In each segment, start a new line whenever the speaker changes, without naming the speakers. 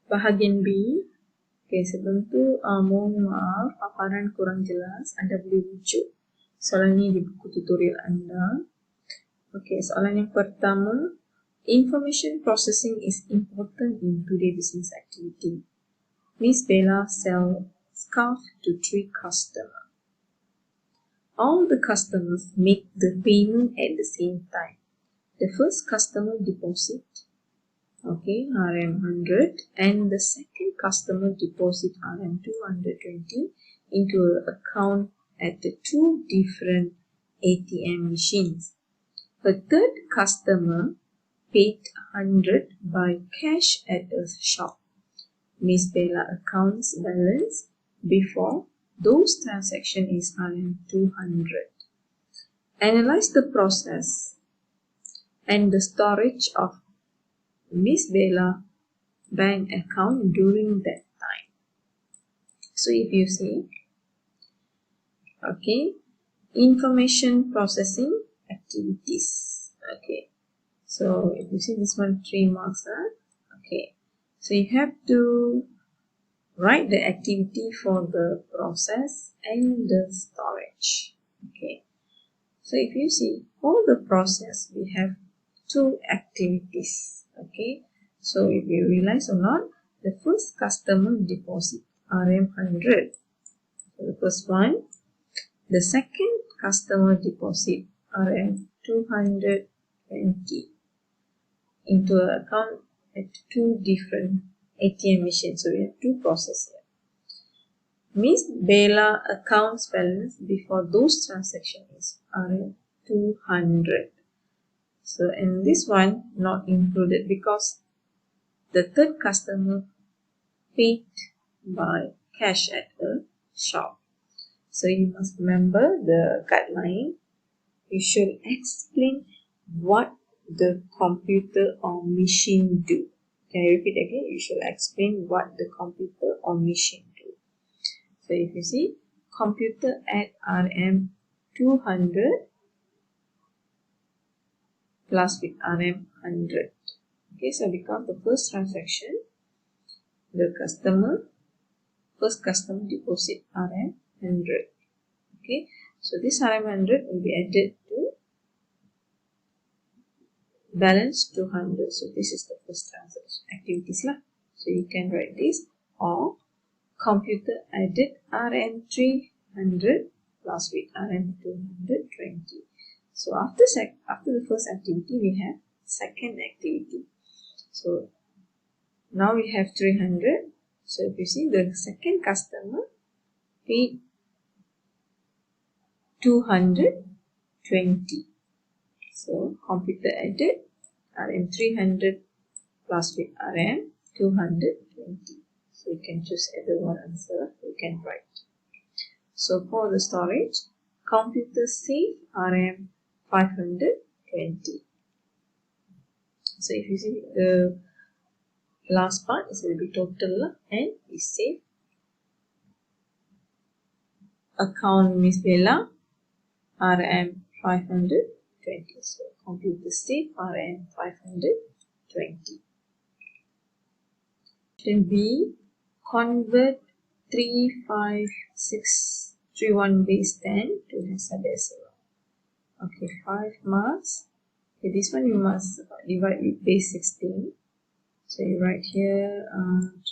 Bahagian B. Okay, sebelum tu mohon maaf paparan kurang jelas, anda boleh rujuk soalan ni di buku tutorial anda. Okay, soalan yang pertama, information processing is important in today's business activity. Miss Bella sells scarf to 3 customers. All the customers make the payment at the same time. The first customer deposit, okay, RM100, and the second customer deposit RM220 into an account at the 2 different ATM machines. A third customer paid 100 by cash at a shop. Miss Bella account's balance before those transactions is RM200. Analyze the process and the storage of Miss Bella bank account during that time. So if you see, okay, information processing activities. Okay, so if you see this one, 3 marks. Okay, so you have to write the activity for the process and the storage. Okay, so if you see all the process, we have 2 activities. Okay, so if you realize or not, the first customer deposit RM100. So the first one. The second customer deposit RM220 into an account at 2 different ATM machines. So we have 2 processes here. Miss Bella account's balance before those transactions is RM200. So and this one not included because the third customer paid by cash at a shop. So you must remember the guideline. You should explain what the computer or machine do. Can I repeat again? You should explain what the computer or machine do. So if you see, computer at RM200 plus with RM100. Okay, so because the first transaction, the first customer deposit RM100. Okay, so this RM100 will be added to balance 200. So this is the first transaction activities lah. So you can write this, or computer added RM300 plus with RM220. So after the first activity, we have second activity. So now we have 300. So if you see, the second customer paid 220. So computer added RM300 plus with RM220. So you can choose either one answer you can write. So for the storage, computer save RM520. So if you see the last part is will be total and we save account Miss Bella RM520. So computer save RM520. Question B, convert 35631 base 10 to hexadecimal. Okay, 5 marks. Okay, this one you must divide with base 16. So you write here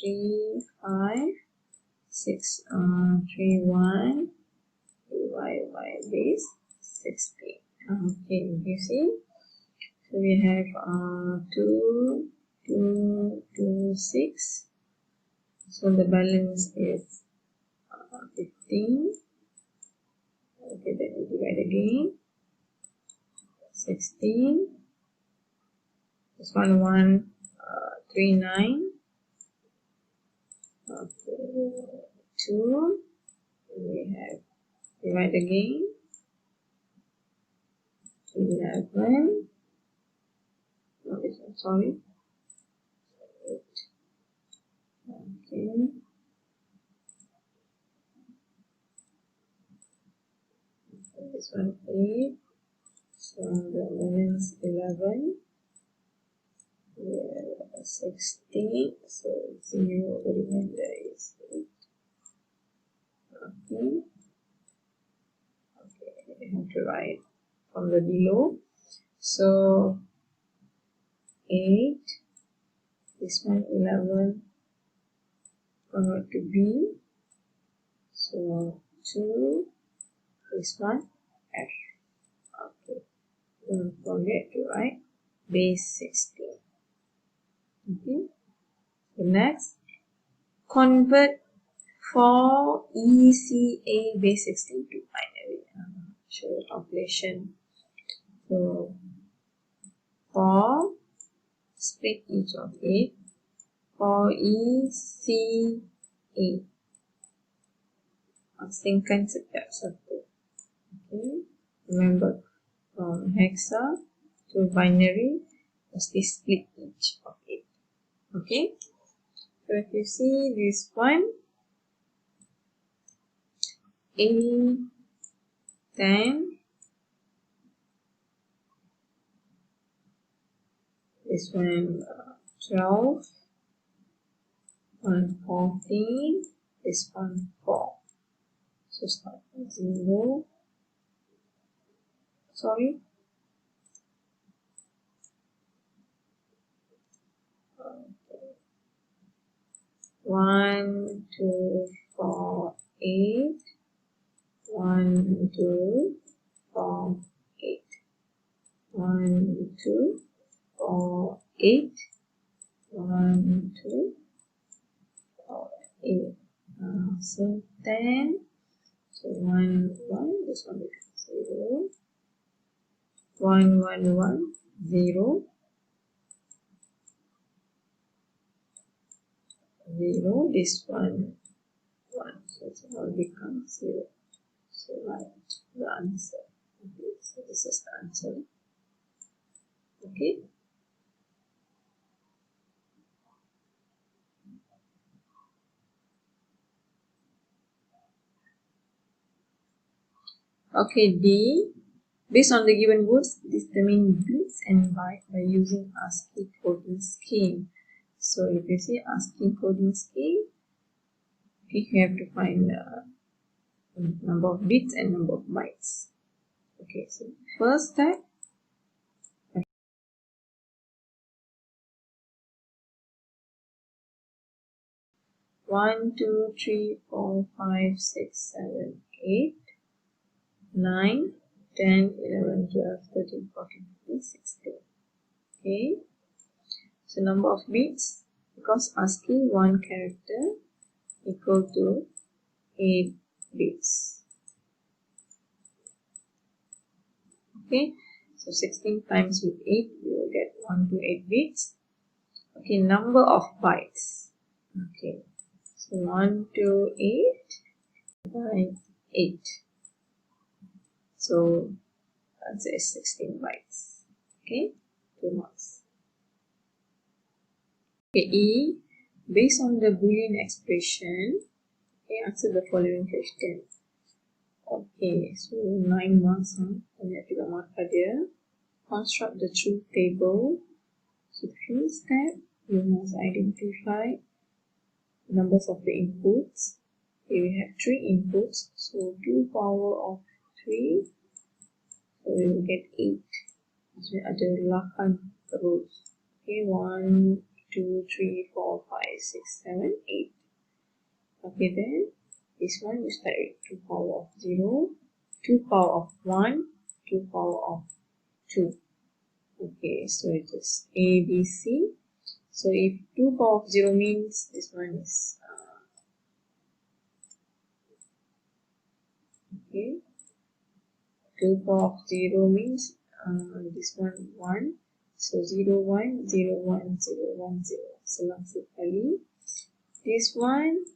35631 divided by base 16. Okay, you see. So we have 2, 2, 2, 6. So the balance is 15. Okay, then we divide again. 16. This one 39. Okay, 2. We have divide again. 11. No, this one, sorry. 8. Okay. This one 8. So the balance 11. 16, so 0, the remainder is 8. Okay. I have to write from the below. So 8, this one 11, convert to B. So 2, this one F. Okay. Don't forget to write base 16. Okay. So next, convert for ECA base 16 to binary. Show the calculation. So for split each of 8 for ECA. Asingkan setiap satu. Okay. Remember, from hexa to binary, must split each of 8. Okay. So if you see this one, A10, this one 12, 114, this one 4. So start from 0. Sorry. Okay. 1, 2, 4, 8. 1, 2, 4, 8. 1, 2, 4, 8. 1, 2, 4, 8. So 10. So 1, 1. This one becomes 0. 1, 1, 1, 0. 0. This one 1. So it all becomes 0. So write the answer. Okay. So this is the answer. Okay. Okay, D. Based on the given words, determine bits and byte by using ASCII coding scheme. So if you see ASCII coding scheme, you have to find the number of bits and number of bytes. Okay, so first step, 1, 2, 3, 4, 5, 6, 7, 8, 9, 10, 11, 12, 13, 14, 15, 16. Okay, so number of bits, because ASCII one character equal to 8 bits. Okay, so 16 times with 8, you will get 1 to 8 bits. Okay, number of bytes. Okay, so 1 to 8 by 8. So answer is 16 bytes. Okay, 2 marks. Okay, E, based on the Boolean expression, okay, answer the following question. Okay, so 9 marks. Banyak juga markah dia. Construct the truth table. So the first step, you must identify numbers of the inputs. Okay, we have 3 inputs, so 2 power of 3, so we will get 8. So ada 8 rows. Okay, 1, 2, 3, 4, 5, 6, 7, 8. Okay, then this one you start with 2 power of 0, 2 power of 1, 2 power of 2. Okay, so it is A, B, C. So if 2 power of 0 means this one is okay. 2 power of 0 means this one 1. So 0, 1, 0, 1, 0, 1, 0. Selang sekali. This one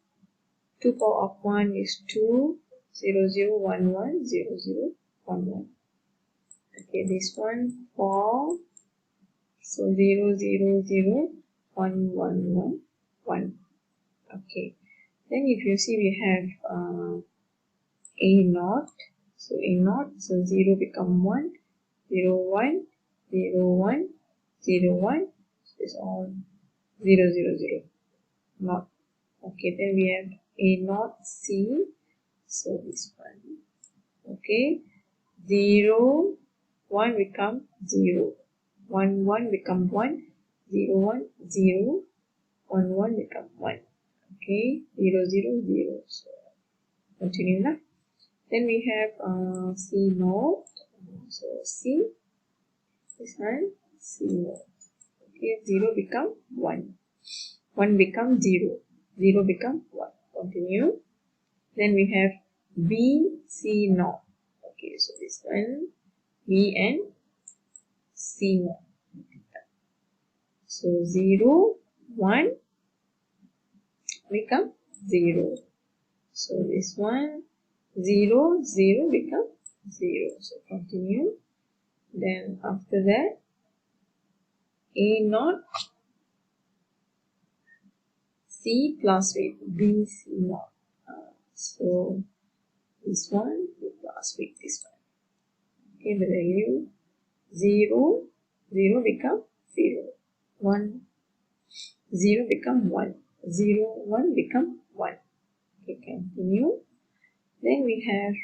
2 power of 1 is 2, 0, 0, 1, 1, 0, 0, 1, 1. Okay, this one 4. So 0, 0, 0, 1, 1, 1, 1. Okay. Then if you see we have A naught. So A naught, so 0 become 1, 0, 1, 0, 1, 0, 1. So it's all 0, 0, 0. Not. Okay, then we have A not C. So this one. Okay. 0, 1 become 0. 1, 1 become 1. 0, 1, 0. 1, 1 become 1. Okay. 0, 0, 0. So continue now. Then we have C naught. So C. This one. C naught. Okay. 0 become 1. 1 become 0. 0 become 1. Continue. Then we have B, C naught. Okay, so this one, B and C naught. So 0, 1 become 0. So this one, 0, 0 become 0. So continue. Then after that, A naught, C plus with B, C naught. So this one, we plus with this one. Okay, the value 0, 0 become 0. 1, 0 become 1. 0, 1 become 1. Okay, continue. Then we have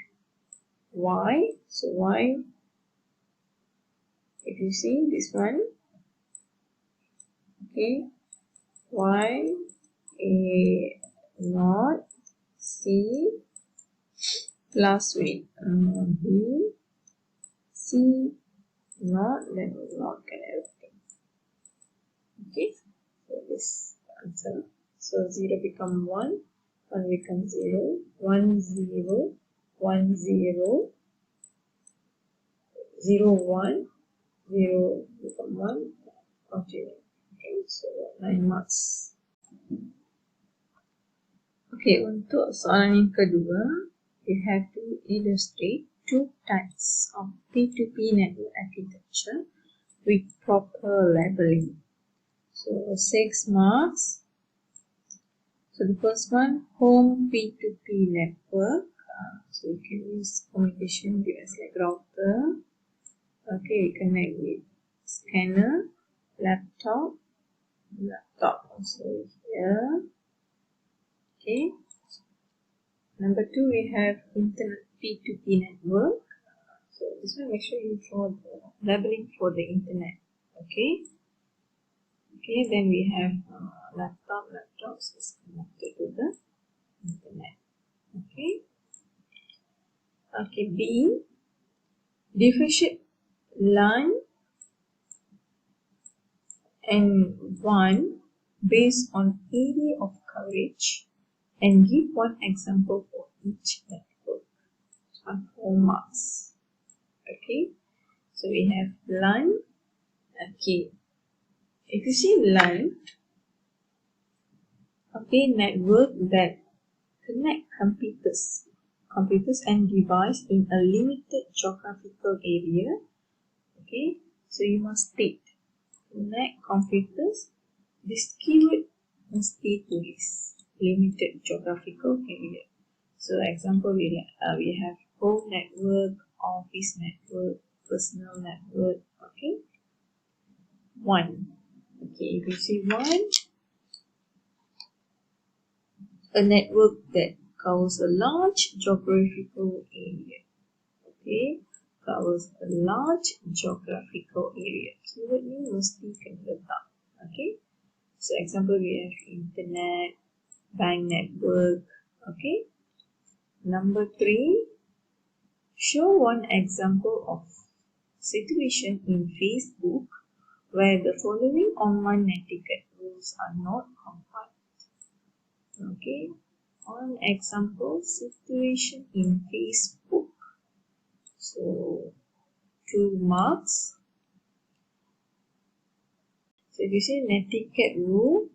Y. So Y, if you see this one, okay, Y, A naught, C plus with B, C naught, then we log and everything. Okay, so this answer. So 0 become 1, 1 become 0, 1, 0, 1, 0, 0, 1, 0 become 1, continue. Okay, so 9 marks. Okay, untuk soalan yang kedua, you have to illustrate two types of P2P network architecture with proper labeling. So 6 marks. So the first one, home P2P network. So you can use communication device like router. Okay, you connect with scanner, laptop also here. Okay. Number 2, we have internet P2P network. So this one, make sure you draw the labeling for the internet. Okay. Okay, then we have laptops is connected to the internet. Okay. Okay, B, differentiate LAN and WAN based on area of coverage and give one example for each network on 4 marks. Okay, so we have LAN. Okay, if you see LAN, okay, network that connect computers and device in a limited geographical area. Okay, so you must state connect computers. This keyword must be to this limited geographical area. So example, we have home network, office network, personal network. Okay, 1. Okay, if you see 1, a network that covers a large geographical area. Okay, covers a large geographical area. Keyword ni mesti kena letak. Okay, so example, we have internet, bank network. Okay, number 3, show one example of situation in Facebook where the following online netiquette rules are not complied. Okay, one example situation in Facebook. So 2 marks. So if you say netiquette rule,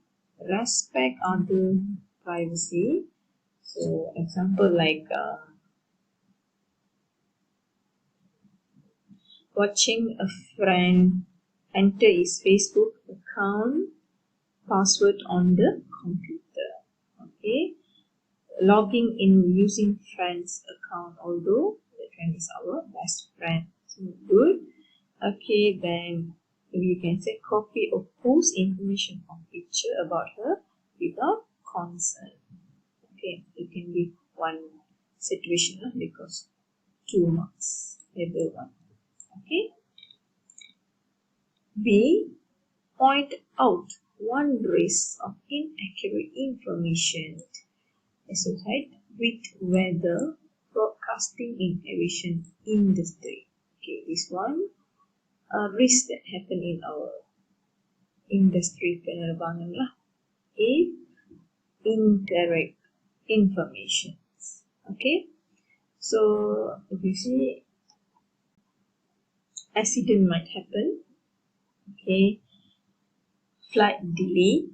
respect other privacy. So example like watching a friend enter his Facebook account password on the computer. Okay, logging in using friend's account, although the friend is our best friend. So good. Okay, then you can say copy or post information on each picture about her without consent. Okay, you can give one situation because 2 marks, level 1. Okay. B. Point out one risk of inaccurate information associated with weather broadcasting in aviation industry. Okay, this one a risk that happen in our industry penerbangan lah. A. Incorrect information. Okay, so if you see accident might happen. Okay, flight delay,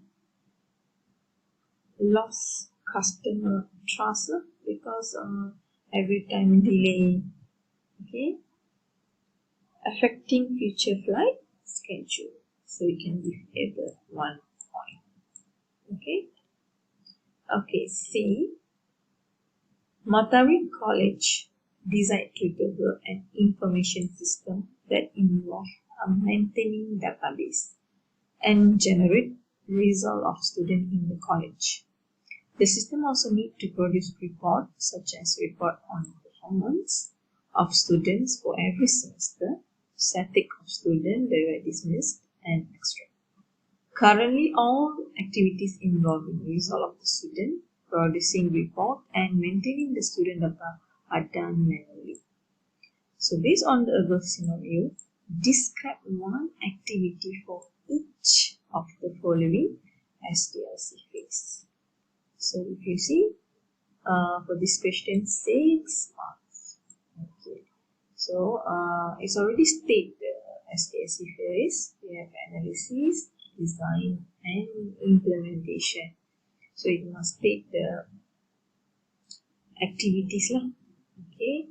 lost customer trust because every time delay. Okay, affecting future flight schedule. So you can give either 1 point. Okay. Okay. C. Matari College designed to develop an information system that involves maintaining database and generate result of students in the college. The system also needs to produce reports such as report on performance of students for every semester, static of students that were dismissed, and extra. Currently, all activities involving result of the student, producing report, and maintaining the student data are done manually. So based on the above scenario, describe one activity for each of the following SDLC phase. So if you see, for this question, 6 marks. Okay. So it's already stated the SDLC phase. We have analysis, design, and implementation. So you must take the activities lah. Okay.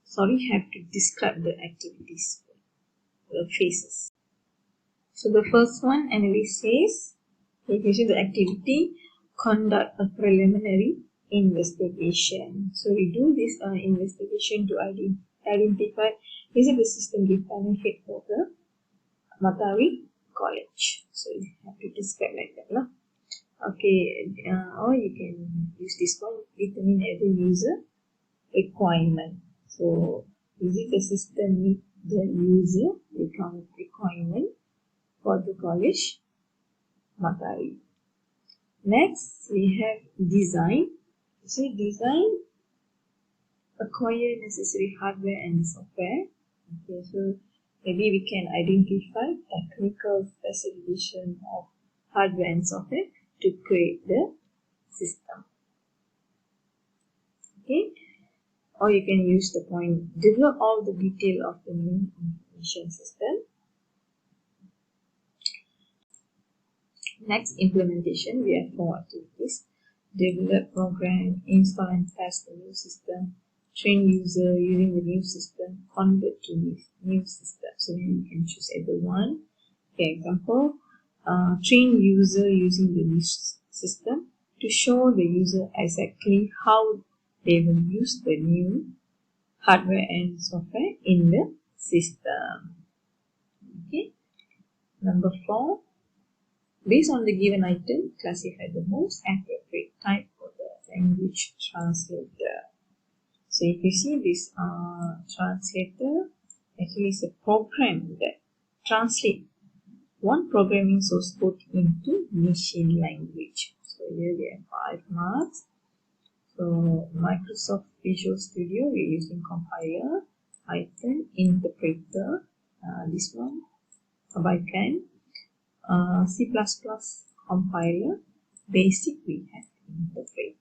Sorry, have to describe the activities, the phases. So the first one, analysis. If you see the activity, conduct a preliminary investigation. So we do this investigation to identify is it the system give benefit for the Matari College. So you have to describe like that lah. Okay, or you can use this one, determine the user requirement. So is it the system meet the user requirement for the college Matari. Next we have design. See, design, acquire necessary hardware and software. Okay, so maybe we can identify technical specification of hardware and software to create the system. Okay, or you can use the point, develop all the detail of the new information system. Next, implementation. We have 4 activities: develop, program, install and test the new system, train user using the new system, convert to new system. So you can choose either one. For example, train user using the new system to show the user exactly how they will use the new hardware and software in the system. Okay. Number 4. Based on the given item, classify the most appropriate type for the language translator. So if you see this translator, actually is a program that translates one programming source code into machine language. So here we have 5 marks. So Microsoft Visual Studio, we're using compiler, Python, interpreter, this one, Abaikan, C++ compiler, basic we have interpreter.